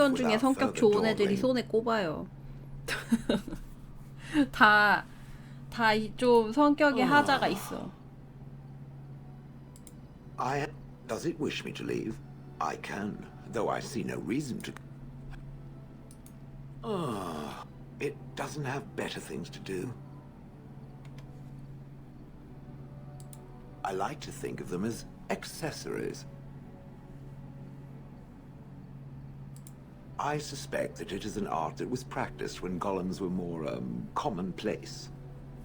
챔피언 중에 without 성격 further 좋은 애들이 dawdling. 손에 꼽아요. 다 좀 성격에 하자가 있어. Does it wish me to leave? I can, though I see no reason to. It doesn't have better things to do. I like to think of them as accessories. I suspect that it is an art that was practiced when golems were more, commonplace.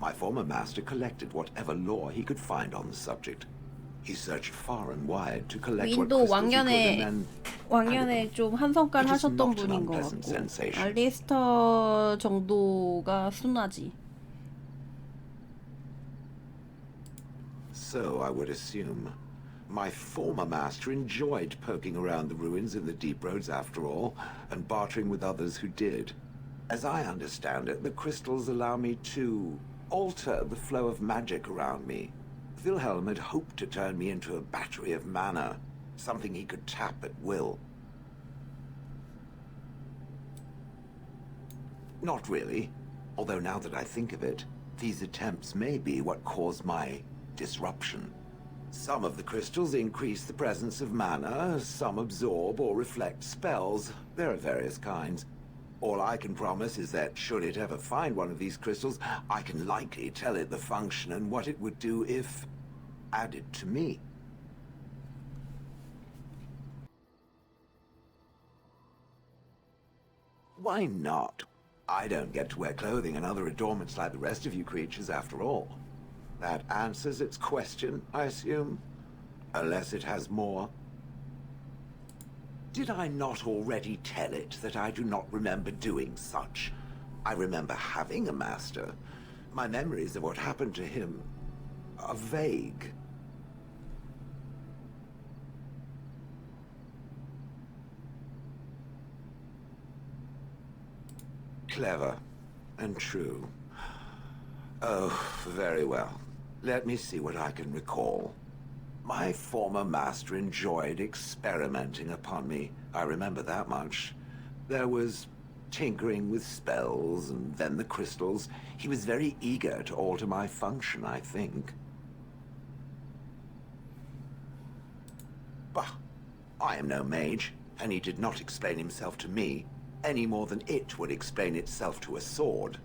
My former master collected whatever lore he could find on the subject. He searched far and wide to collect what 윈도 crystals he could and then... 왕년에 좀 한성깔 It is 하셨던 not an 분인 것 unpleasant 같고 sensation. 알리스터 정도가 순하지. So I would assume. My former master enjoyed poking around the ruins in the deep roads after all, and bartering with others who did. As I understand it, the crystals allow me to alter the flow of magic around me. Wilhelm had hoped to turn me into a battery of mana, something he could tap at will. Not really, although now that I think of it, these attempts may be what caused my disruption. Some of the crystals increase the presence of mana, some absorb or reflect spells. There are various kinds. All I can promise is that should it ever find one of these crystals, I can likely tell it the function and what it would do if added to me. Why not? I don't get to wear clothing and other adornments like the rest of you creatures after all. That answers its question, I assume? Unless it has more. Did I not already tell it that I do not remember doing such? I remember having a master. My memories of what happened to him are vague. Clever and true. Oh, very well. Let me see what I can recall. My former master enjoyed experimenting upon me. I remember that much. There was tinkering with spells, and then the crystals. He was very eager to alter my function, I think. Bah! I am no mage, and he did not explain himself to me, any more than it would explain itself to a sword.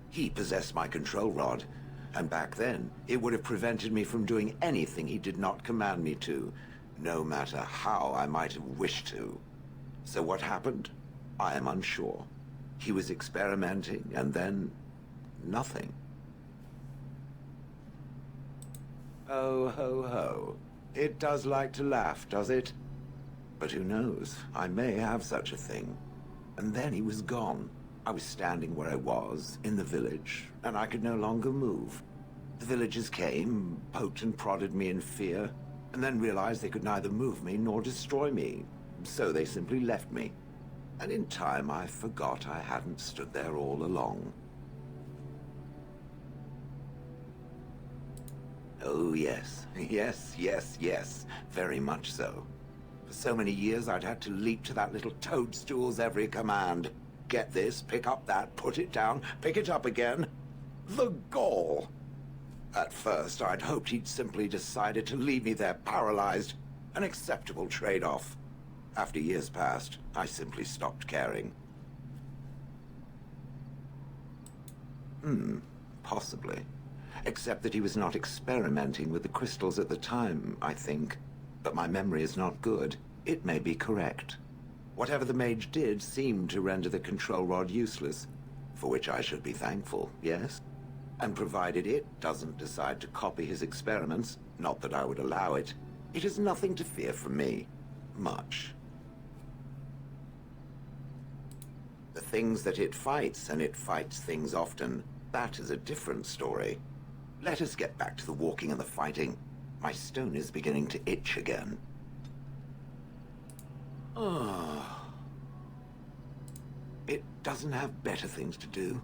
He possessed my control rod, and back then, it would have prevented me from doing anything he did not command me to, no matter how I might have wished to. So what happened? I am unsure. He was experimenting, and then... nothing. Oh, ho, ho. It does like to laugh, does it? But who knows? I may have such a thing. And then he was gone. I was standing where I was, in the village, and I could no longer move. The villagers came, poked and prodded me in fear, and then realized they could neither move me nor destroy me. So they simply left me. And in time, I forgot I hadn't stood there all along. Oh, yes. Yes, yes, yes. Very much so. For so many years, I'd had to leap to that little toadstool's every command. Get this, pick up that, put it down, pick it up again. The gall! At first, I'd hoped he'd simply decided to leave me there paralyzed. An acceptable trade-off. After years passed, I simply stopped caring. Possibly. Except that he was not experimenting with the crystals at the time, I think. But my memory is not good. It may be correct. Whatever the mage did seemed to render the control rod useless, for which I should be thankful, yes? And provided it doesn't decide to copy his experiments, not that I would allow it, it is nothing to fear from me. Much. The things that it fights, and it fights things often, that is a different story. Let us get back to the walking and the fighting. My stone is beginning to itch again. It doesn't have better things to do.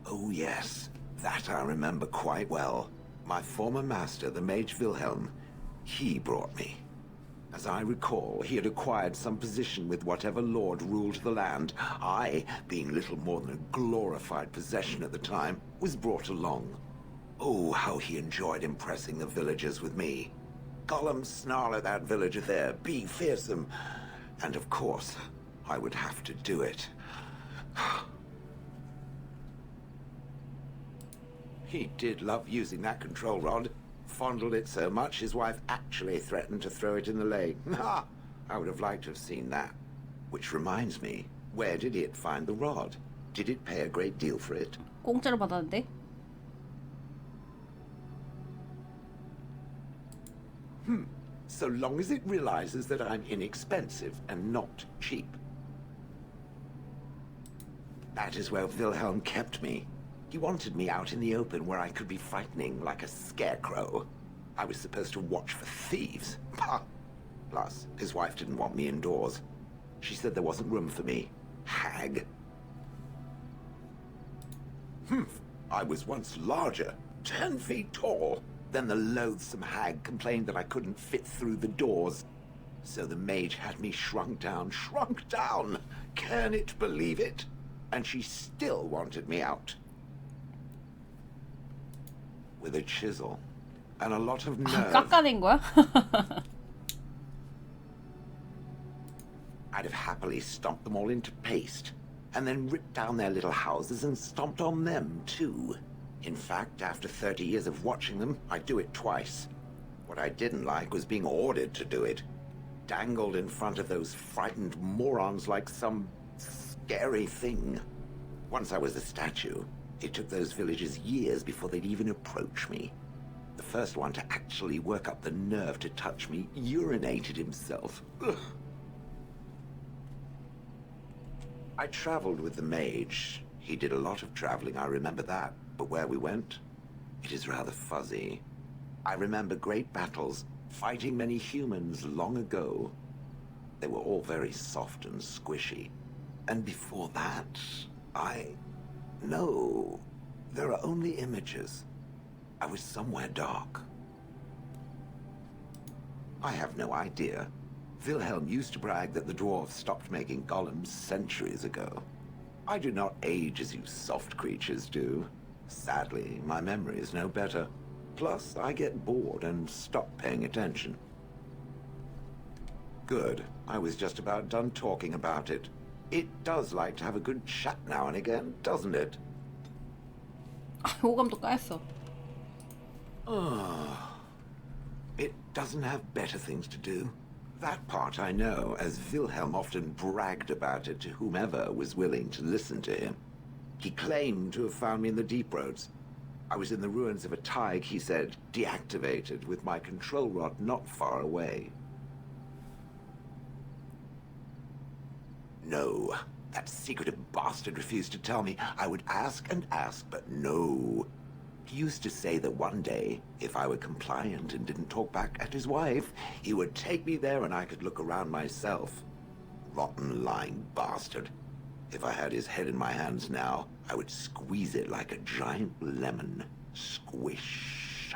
Oh yes, that I remember quite well. My former master, the Mage Wilhelm, he brought me. As I recall, he had acquired some position with whatever lord ruled the land. I, being little more than a glorified possession at the time, was brought along. Oh, how he enjoyed impressing the villagers with me. Gollum snarl at that villager there, be fearsome. And of course, I would have to do it. He did love using that control rod. Fondled it so much, his wife actually threatened to throw it in the lake. Ha! I would have liked to have seen that. Which reminds me, where did it find the rod? Did it pay a great deal for it? 공짜로 받았는데? So long as it realizes that I'm inexpensive and not cheap. That is where Wilhelm kept me. He wanted me out in the open where I could be frightening like a scarecrow. I was supposed to watch for thieves. Pah! Plus, his wife didn't want me indoors. She said there wasn't room for me. Hag. I was once larger, 10 feet tall. Then the loathsome hag complained that I couldn't fit through the doors. So the mage had me shrunk down. Can it believe it? And she still wanted me out. With a chisel and a lot of nerve. 깎아낸 거야? I'd have happily stomped them all into paste, and then ripped down their little houses and stomped on them, too. In fact, after 30 years of watching them, I'd do it twice. What I didn't like was being ordered to do it. Dangled in front of those frightened morons like some scary thing. Once I was a statue, it took those villagers years before they'd even approach me. The first one to actually work up the nerve to touch me urinated himself. Ugh. I traveled with the mage. He did a lot of traveling, I remember that. But where we went, it is rather fuzzy. I remember great battles, fighting many humans long ago. They were all very soft and squishy. And before that, No, there are only images. I was somewhere dark. I have no idea. Wilhelm used to brag that the dwarves stopped making golems centuries ago. I do not age as you soft creatures do. Sadly, my memory is no better. Plus, I get bored and stop paying attention. Good. I was just about done talking about it. It does like to have a good chat now and again, doesn't it? 호감도 까였어. It doesn't have better things to do. That part I know, as Wilhelm often bragged about it to whomever was willing to listen to him. He claimed to have found me in the deep roads. I was in the ruins of a Tig, he said, deactivated, with my control rod not far away. No, that secretive bastard refused to tell me. I would ask and ask, but no. He used to say that one day, if I were compliant and didn't talk back at his wife, he would take me there and I could look around myself. Rotten, lying bastard. If I had his head in my hands now, I would squeeze it like a giant lemon. Squish.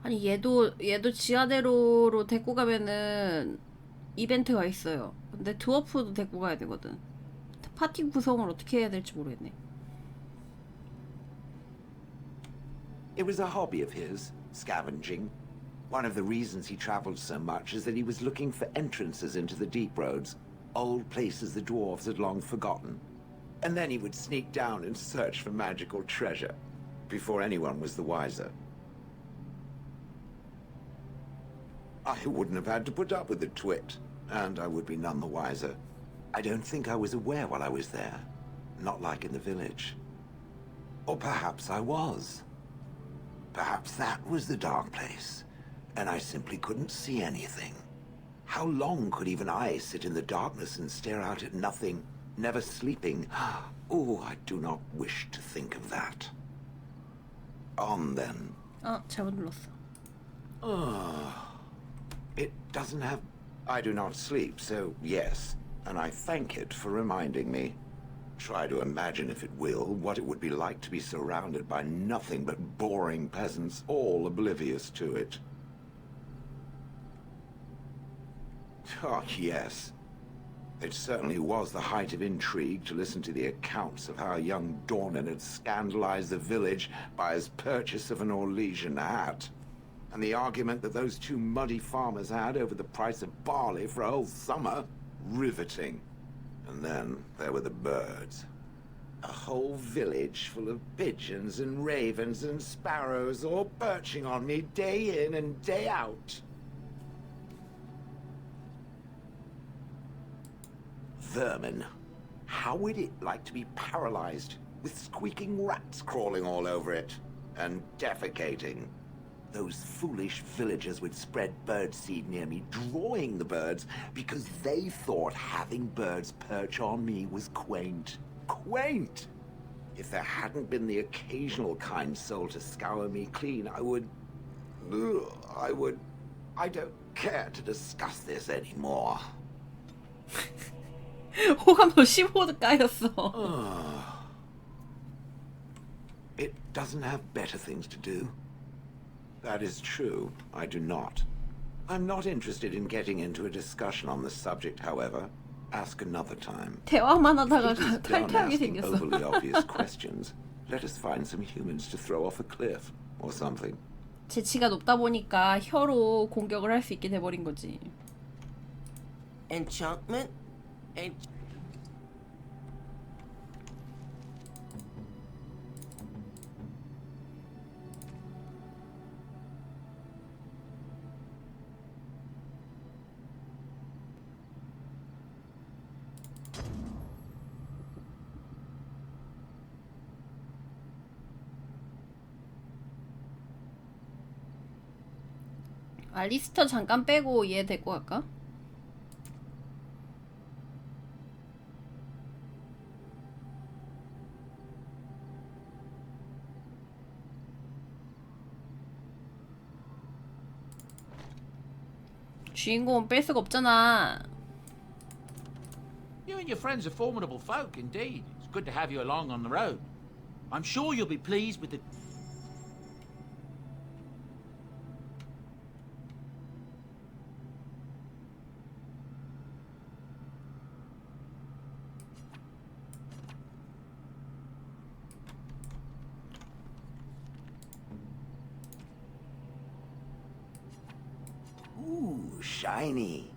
아니 얘도 지하대로로 데리고 가면은 이벤트가 있어요. 근데 드워프도 데리고 가야 되거든. 파티 구성을 어떻게 해야 될지 모르겠네. It was a hobby of his, scavenging. One of the reasons he traveled so much is that he was looking for entrances into the deep roads, old places the dwarves had long forgotten. And then he would sneak down and search for magical treasure, before anyone was the wiser. I wouldn't have had to put up with the twit, and I would be none the wiser. I don't think I was aware while I was there, not like in the village. Or perhaps I was. Perhaps that was the dark place, and I simply couldn't see anything. How long could even I sit in the darkness and stare out at nothing, never sleeping? Oh, I do not wish to think of that. On then. 잘못 눌렀어. It doesn't have... I do not sleep, so yes, and I thank it for reminding me. Try to imagine, if it will, what it would be like to be surrounded by nothing but boring peasants, all oblivious to it. Oh, yes. It certainly was the height of intrigue to listen to the accounts of how young Dornan had scandalized the village by his purchase of an Orlesian hat. And the argument that those two muddy farmers had over the price of barley for a whole summer. Riveting. And then there were the birds. A whole village full of pigeons and ravens and sparrows all perching on me day in and day out. Vermin. How would it like to be paralyzed, with squeaking rats crawling all over it, and defecating? Those foolish villagers would spread birdseed near me, drawing the birds, because they thought having birds perch on me was quaint. Quaint! If there hadn't been the occasional kind soul to scour me clean, I don't care to discuss this anymore. 호감도 15도 까였어. It doesn't have better things to do. That is true. I do not. I'm not interested in getting into a discussion on the subject, however. Ask another time. 대화만 하다가 Please don't 탈퇴하게 ask 생겼어. overly obvious questions. Let us find some humans to throw off a cliff or something. 재치가 높다 보니까 혀로 공격을 할 수 있게 돼버린 거지. Enchantment? 알리스터 잠깐 빼고 얘 데리고 갈까? 주인공은 뺄 수가 없잖아. You and your friends are formidable folk, indeed. It's good to have you along on the road. I'm sure you'll be pleased with the... Ooh, shiny.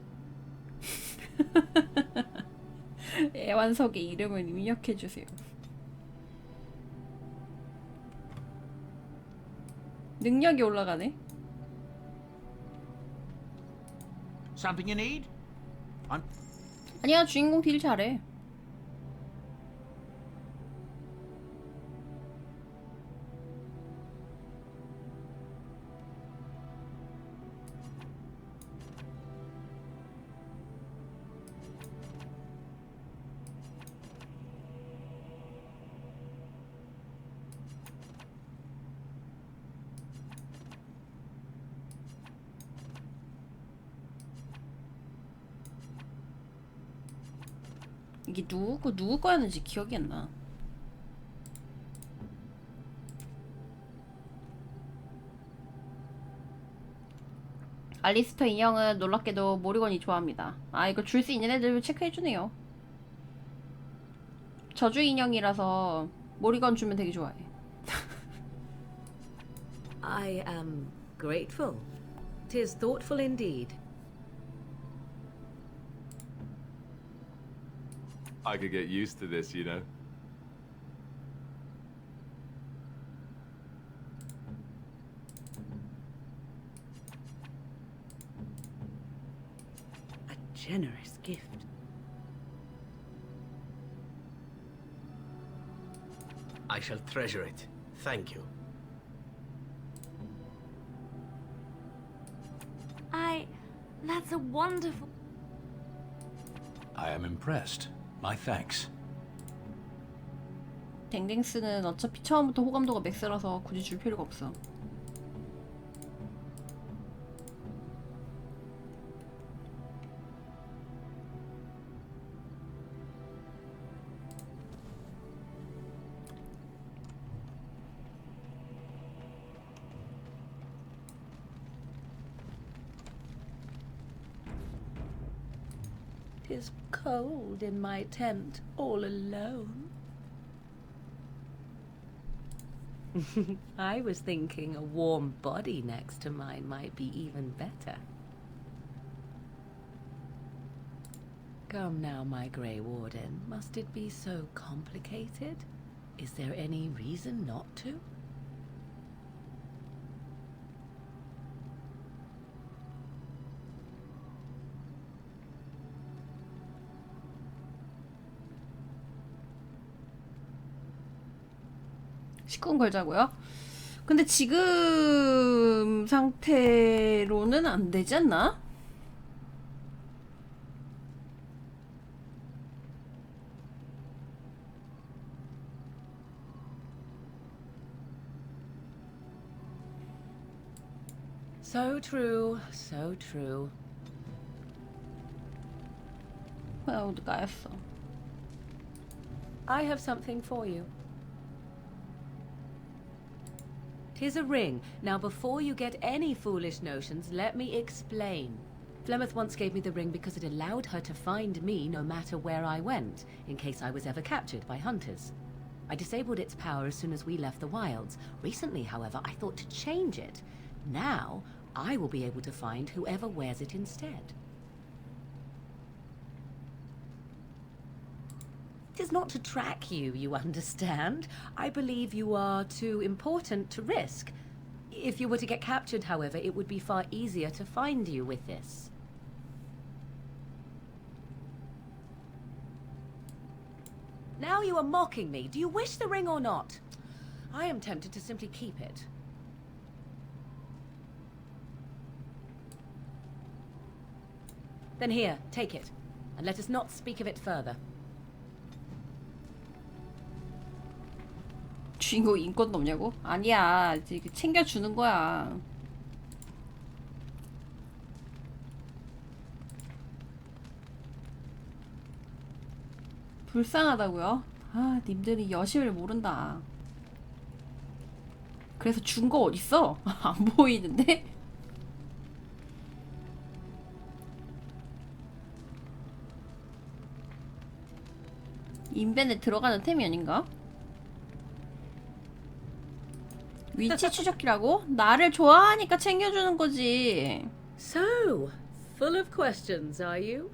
애완석의 이름을 입력해주세요. 능력이 올라가네. Something you need? I'm... 아니야, 주인공 딜 잘해. 이게 누구 거였는지 기억이 안 나. 알리스터 인형은 놀랍게도 모리건이 좋아합니다. 아, 이거 줄 수 있는 애들 체크해주네요. 저주 인형이라서 모리건 주면 되게 좋아해. I am grateful. 'Tis thoughtful indeed. I could get used to this, you know. A generous gift. I shall treasure it. Thank you. That's a wonderful... I am impressed. My thanks. 댕댕스는 어차피 처음부터 호감도가 맥스라서 굳이 줄 필요가 없어. is cold in my tent all alone. I was thinking a warm body next to mine might be even better. Come now, my Grey Warden. Must it be so complicated? Is there any reason not to? 식군 걸자고요? 근데 지금 상태로는 안 되지 않나? So true, so true. 어디 가였어? I have something for you. 'Tis a ring. Now, before you get any foolish notions, let me explain. Flemeth once gave me the ring because it allowed her to find me no matter where I went, in case I was ever captured by hunters. I disabled its power as soon as we left the wilds. Recently, however, I thought to change it. Now, I will be able to find whoever wears it instead. It is not to track you, you understand. I believe you are too important to risk. If you were to get captured, however, it would be far easier to find you with this. Now you are mocking me. Do you wish the ring or not? I am tempted to simply keep it. Then here, take it, and let us not speak of it further. 주인공 인권도 없냐고? 아니야, 이제 챙겨주는 거야. 불쌍하다고요? 아, 님들이 여심을 모른다. 그래서 준 거 어딨어? 안 보이는데? 인벤에 들어가는 템이 아닌가? 위치 추적기라고? 나를 좋아하니까 챙겨주는 거지. So, full of questions, are you?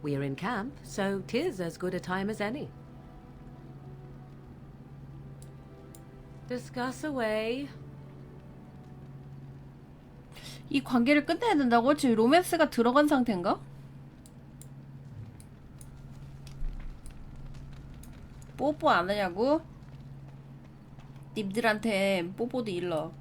We're in camp, so 'tis as good a time as any. Discuss away. 이 관계를 끝내야 된다고? 지금 로맨스가 들어간 상태인가? 뽀뽀 안 하냐고? 님들한테 뽀뽀도 일러.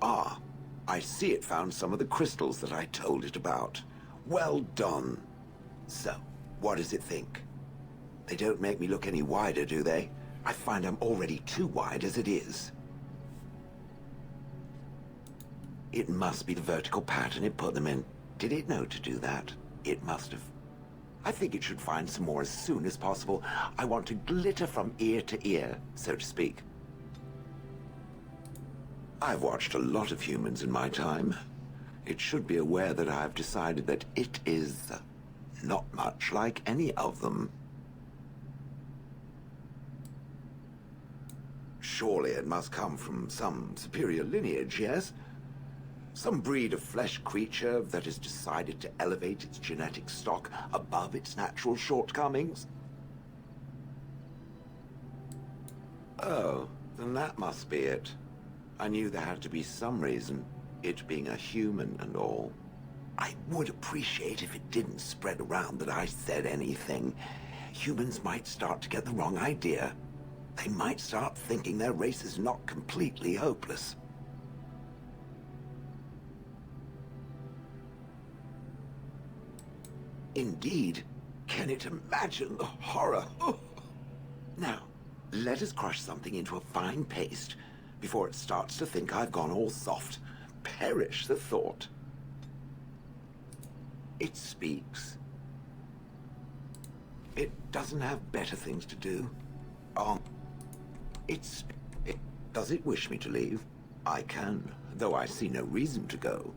Ah, I see it found some of the crystals that I told it about. Well done. So, what does it think? They don't make me look any wider, do they? I find I'm already too wide as it is. It must be the vertical pattern it put them in. Did it know to do that? It must have. I think it should find some more as soon as possible. I want to glitter from ear to ear, so to speak. I've watched a lot of humans in my time. It should be aware that I've decided that it is not much like any of them. Surely it must come from some superior lineage, yes? Some breed of flesh creature that has decided to elevate its genetic stock above its natural shortcomings? Oh, then that must be it. I knew there had to be some reason, it being a human and all. I would appreciate if it didn't spread around that I said anything. Humans might start to get the wrong idea. They might start thinking their race is not completely hopeless. Indeed. Can it imagine the horror? Now, let us crush something into a fine paste before it starts to think I've gone all soft. Perish the thought. It speaks. It doesn't have better things to do. Does it wish me to leave? I can, though I see no reason to go.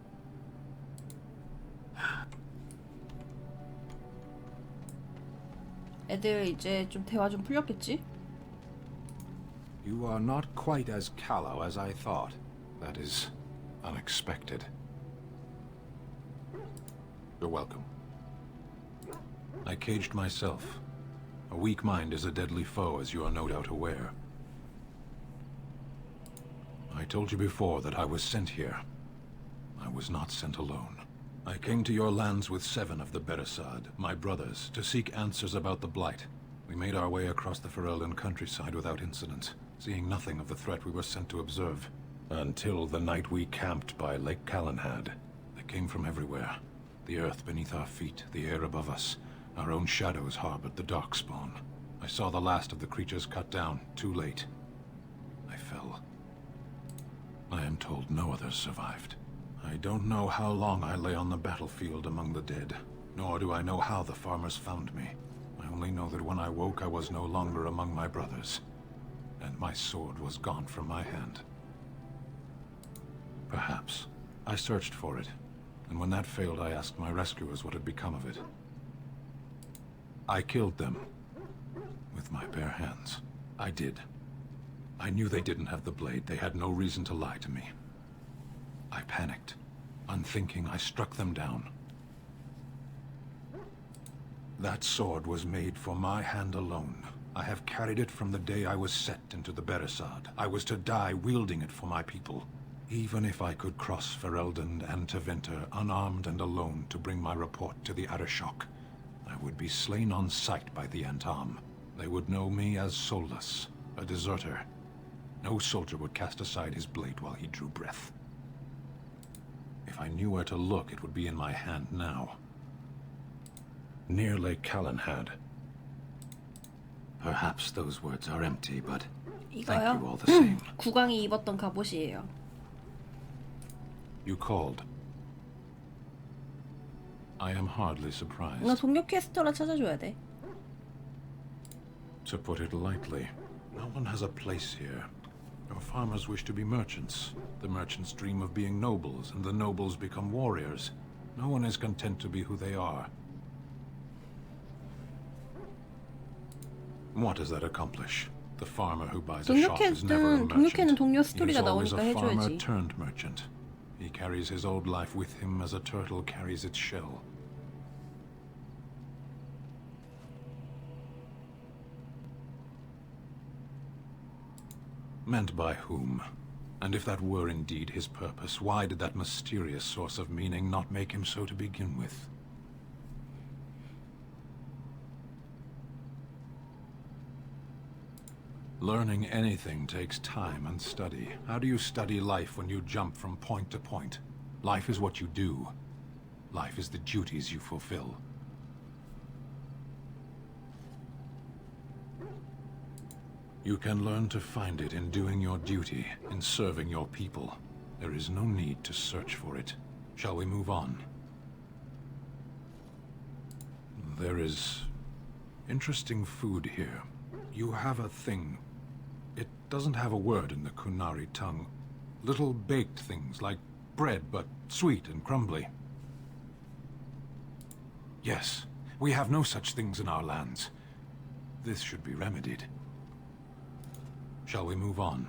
애들 이제 좀 대화 좀 풀렸겠지? You are not quite as callow as I thought. That is unexpected. You're welcome. I caged myself. A weak mind is a deadly foe, as you are no doubt aware. I told you before that I was sent here. I was not sent alone. I came to your lands with 7 of the Beresad, my brothers, to seek answers about the Blight. We made our way across the Ferelden countryside without incident, seeing nothing of the threat we were sent to observe. Until the night we camped by Lake Calenhad. They came from everywhere. The earth beneath our feet, the air above us. Our own shadows harbored the Darkspawn. I saw the last of the creatures cut down, too late. I fell. I am told no others survived. I don't know how long I lay on the battlefield among the dead, nor do I know how the farmers found me. I only know that when I woke I was no longer among my brothers, and my sword was gone from my hand. Perhaps. I searched for it, and when that failed I asked my rescuers what had become of it. I killed them. With my bare hands. I did. I knew they didn't have the blade. They had no reason to lie to me. I panicked. Unthinking, I struck them down. That sword was made for my hand alone. I have carried it from the day I was set into the Beresad. I was to die wielding it for my people. Even if I could cross Ferelden and Tevinter unarmed and alone to bring my report to the Arishok, I would be slain on sight by the Antam. They would know me as soulless, a deserter. No soldier would cast aside his blade while he drew breath. If I knew where to look, it would be in my hand now. Near Lake Calenhad. Perhaps those words are empty, but thank you all the same. 국왕이 입었던 갑옷이에요. You called. I am hardly surprised. 나 동료 퀘스터라 찾아줘야 돼. To put it lightly, no one has a place here. Your farmers wish to be merchants. The merchants dream of being nobles, and the nobles become warriors. No one is content to be who they are. What does that accomplish? The farmer who buys a shop is never a 동료캐는 merchant. 동료 He 스토리가 is always 나오니까 a farmer 해줘야지. turned merchant. He carries his old life with him as a turtle carries its shell. Meant by whom? And if that were indeed his purpose, why did that mysterious source of meaning not make him so to begin with? Learning anything takes time and study. How do you study life when you jump from point to point? Life is what you do. Life is the duties you fulfill. You can learn to find it in doing your duty, in serving your people. There is no need to search for it. Shall we move on? There is interesting food here. You have a thing. It doesn't have a word in the Kunari tongue. Little baked things, like bread, but sweet and crumbly. Yes, we have no such things in our lands. This should be remedied. Shall we move on?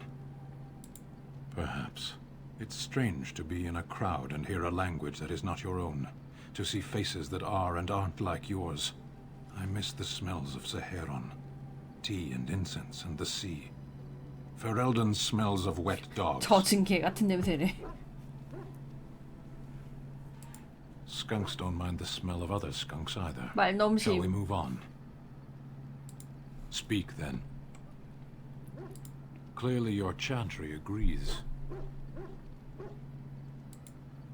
Perhaps. It's strange to be in a crowd and hear a language that is not your own. To see faces that are and aren't like yours. I miss the smells of Saheron. Tea and incense and the sea. Ferelden smells of wet dogs. 젖은 개 같은 냄새래. Skunks don't mind the smell of other skunks either. 말넘심. Shall we move on? Speak then. Clearly your chantry agrees.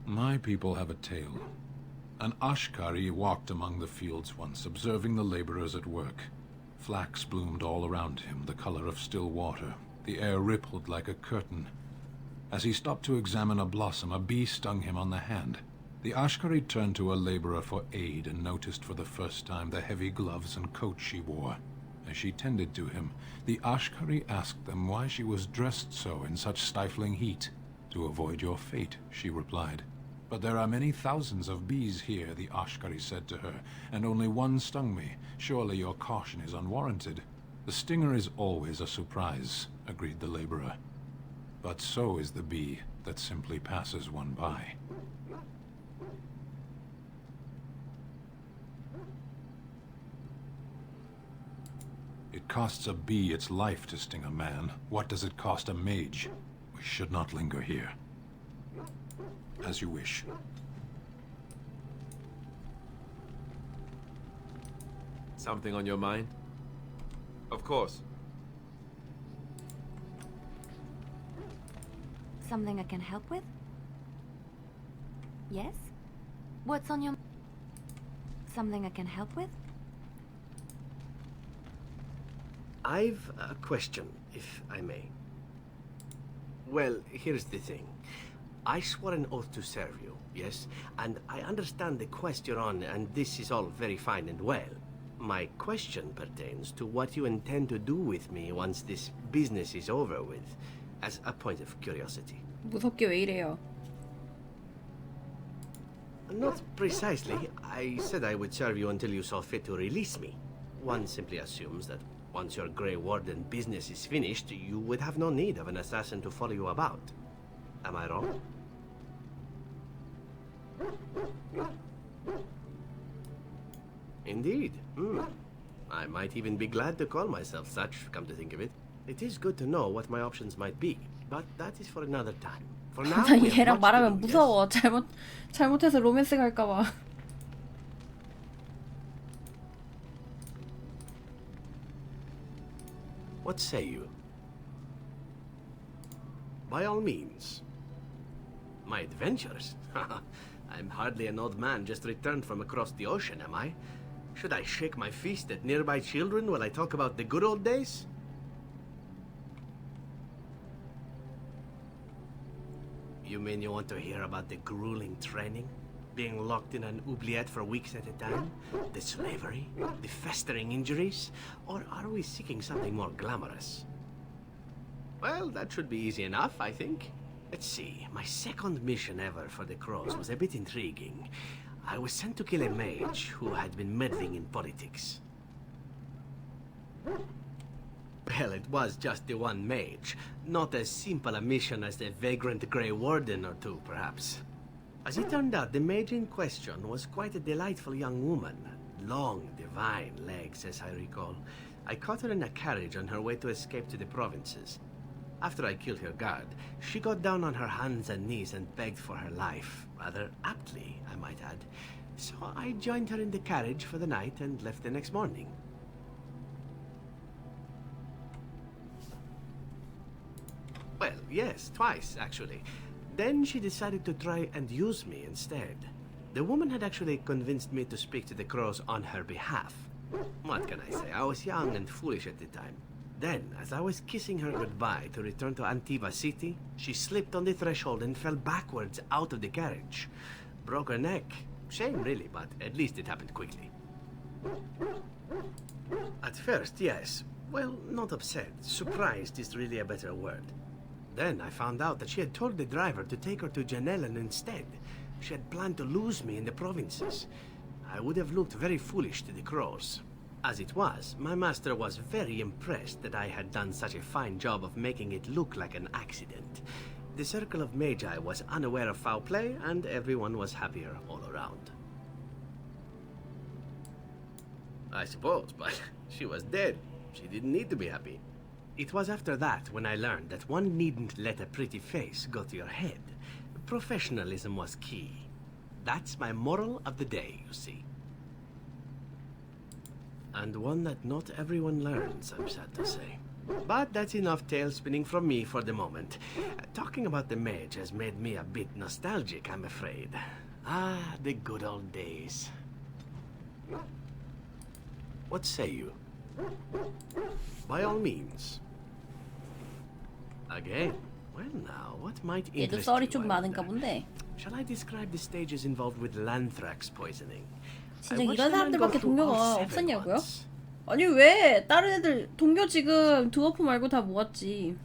My people have a tale. An Ashkari walked among the fields once, observing the laborers at work. Flax bloomed all around him, the color of still water. The air rippled like a curtain. As he stopped to examine a blossom, a bee stung him on the hand. The Ashkari turned to a laborer for aid and noticed for the first time the heavy gloves and coat she wore. As she tended to him, the Ashkari asked them why she was dressed so in such stifling heat. To avoid your fate, she replied. But there are many thousands of bees here, the Ashkari said to her, and only one stung me. Surely your caution is unwarranted. The stinger is always a surprise, agreed the laborer. But so is the bee that simply passes one by. It costs a bee its life to sting a man. What does it cost a mage? We should not linger here. As you wish. Something on your mind? Of course. Something I can help with? Yes? What's on your... Something I can help with? I've a question, if I may. Well, here's the thing. I swore an oath to serve you, yes? And I understand the quest you're on, and this is all very fine and well. My question pertains to what you intend to do with me once this business is over with, as a point of curiosity. 무섭게 왜 이래요? Not precisely. I said I would serve you until you saw fit to release me. One simply assumes that once your Grey Warden business is finished, you would have no need of an assassin to follow you about. Am I wrong? Indeed. I might even be glad to call myself such, come to think of it. It is good to know what my options might be, but that is for another time. For now, 나 we have 얘랑 much to 말하면 do, yes? 무서워. 잘못해서 로맨스 갈까봐. What say you? By all means. My adventures? I'm hardly an old man just returned from across the ocean, am I? Should I shake my fist at nearby children while I talk about the good old days? You mean you want to hear about the grueling training? Being locked in an oubliette for weeks at a time? The slavery? The festering injuries? Or are we seeking something more glamorous? Well, that should be easy enough, I think. Let's see, my second mission ever for the Crows was a bit intriguing. I was sent to kill a mage who had been meddling in politics. Well, it was just the one mage. Not as simple a mission as the vagrant Grey Warden or two, perhaps. As it turned out, the mage in question was quite a delightful young woman. Long, divine legs, as I recall. I caught her in a carriage on her way to escape to the provinces. After I killed her guard, she got down on her hands and knees and begged for her life. Rather aptly, I might add. So I joined her in the carriage for the night and left the next morning. Well, yes, twice, actually. Then she decided to try and use me instead. The woman had actually convinced me to speak to the Crows on her behalf. What can I say? I was young and foolish at the time. Then, as I was kissing her goodbye to return to Antiva City, she slipped on the threshold and fell backwards out of the carriage. Broke her neck. Shame, really, but at least it happened quickly. At first, yes. Well, not upset. Surprised is really a better word. Then I found out that she had told the driver to take her to Janellen instead. She had planned to lose me in the provinces. I would have looked very foolish to the Crows. As it was, my master was very impressed that I had done such a fine job of making it look like an accident. The Circle of Magi was unaware of foul play, and everyone was happier all around. I suppose, but she was dead. She didn't need to be happy. It was after that when I learned that one needn't let a pretty face go to your head. Professionalism was key. That's my moral of the day, you see. And one that not everyone learns, I'm sad to say. But that's enough tale spinning from me for the moment. Talking about the mage has made me a bit nostalgic, I'm afraid. Ah, the good old days. What say you? By all means. Again. Well now, what might 얘도 interest 썰이 you, 좀 I 많은가 wonder? 본데. Shall I describe the stages involved with Lanthrax poisoning? 진짜 I watched 이런 a man go 사람들밖에 through all 동료가 7 없었냐고요? once. 아니 왜 다른 애들 동료 지금 드워프 말고 다 모았지.